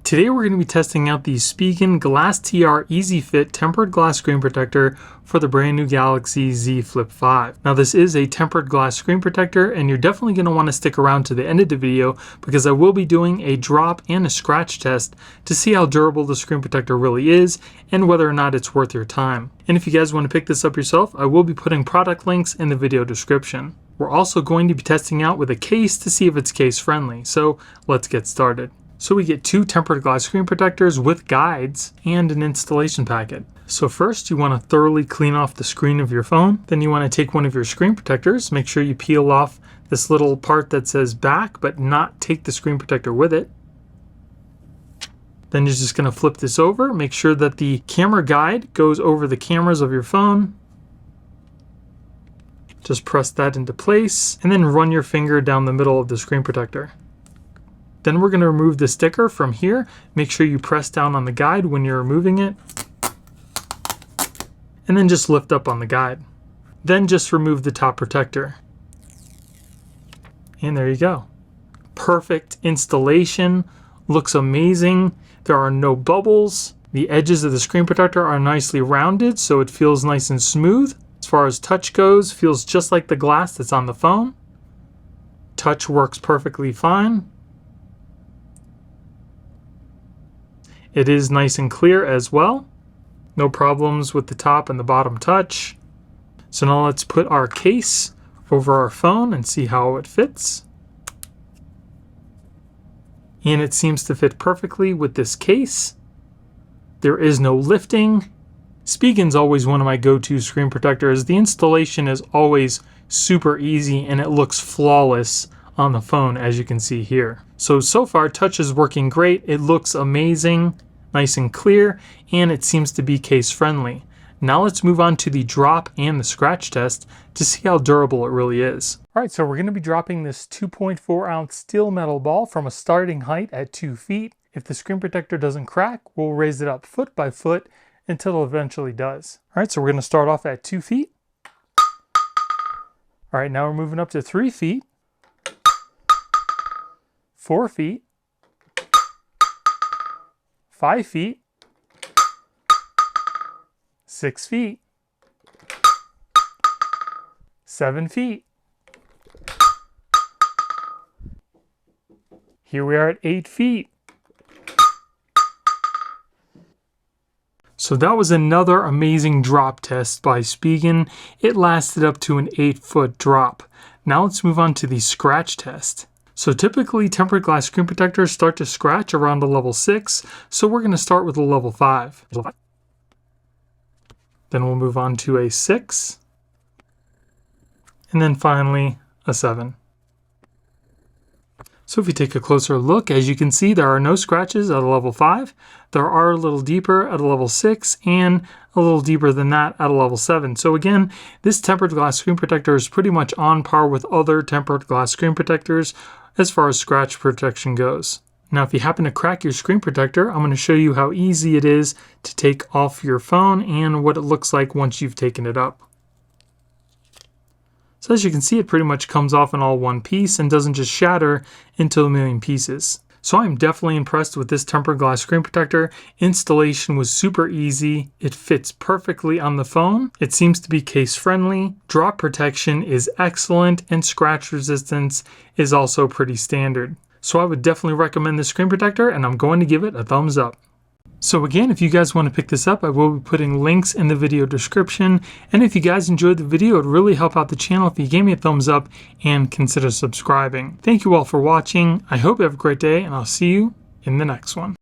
Today we're going to be testing out the Spigen Glastr Easy Fit tempered glass screen protector for the brand new Galaxy Z Flip 5. Now this is a tempered glass screen protector, and you're definitely going to want to stick around to the end of the video because I will be doing a drop and a scratch test to see how durable the screen protector really is and whether or not it's worth your time. And if you guys want to pick this up yourself, I will be putting product links in the video description. We're also going to be testing out with a case to see if it's case friendly, so let's get started. So we get two tempered glass screen protectors with guides and an installation packet. So first you want to thoroughly clean off the screen of your phone. Then you want to take one of your screen protectors, make sure you peel off this little part that says back, but not take the screen protector with it. Then you're just going to flip this over, make sure that the camera guide goes over the cameras of your phone. Just press that into place and then run your finger down the middle of the screen protector. Then we're going to remove the sticker from here. Make sure you press down on the guide when you're removing it. And then just lift up on the guide. Then just remove the top protector. And there you go. Perfect installation. Looks amazing. There are no bubbles. The edges of the screen protector are nicely rounded, so it feels nice and smooth. As far as touch goes, feels just like the glass that's on the phone. Touch works perfectly fine. It is nice and clear as well. No problems with the top and the bottom touch. So now let's put our case over our phone and see how it fits. And it seems to fit perfectly with this case. There is no lifting. Spigen's always one of my go-to screen protectors. The installation is always super easy and it looks flawless on the phone, as you can see here. So far touch is working great. It looks amazing, nice and clear, and it seems to be case friendly. Now let's move on to the drop and the scratch test to see how durable it really is. All right, so we're going to be dropping this 2.4 ounce steel metal ball from a starting height at 2 feet. If the screen protector doesn't crack, we'll raise it up foot by foot until it eventually does. All right, so we're going to start off at 2 feet. All right, now we're moving up to 3 feet. 4 feet, 5 feet, 6 feet, 7 feet. Here we are at 8 feet. So that was another amazing drop test by Spigen. It lasted up to an 8-foot drop. Now let's move on to the scratch test. So typically tempered glass screen protectors start to scratch around a level 6, so we're going to start with a level 5. Then we'll move on to a 6, and then finally a 7. So if you take a closer look, as you can see, there are no scratches at a level 5. There are a little deeper at a level 6 and a little deeper than that at a level 7. So again, this tempered glass screen protector is pretty much on par with other tempered glass screen protectors as far as scratch protection goes. Now if you happen to crack your screen protector, I'm going to show you how easy it is to take off your phone and what it looks like once you've taken it up. So as you can see, it pretty much comes off in all one piece and doesn't just shatter into a million pieces. So I'm definitely impressed with this tempered glass screen protector. Installation was super easy. It fits perfectly on the phone. It seems to be case friendly. Drop protection is excellent and scratch resistance is also pretty standard. So I would definitely recommend this screen protector and I'm going to give it a thumbs up. So again, if you guys want to pick this up, I will be putting links in the video description. And if you guys enjoyed the video, it would really help out the channel if you gave me a thumbs up and consider subscribing. Thank you all for watching. I hope you have a great day and I'll see you in the next one.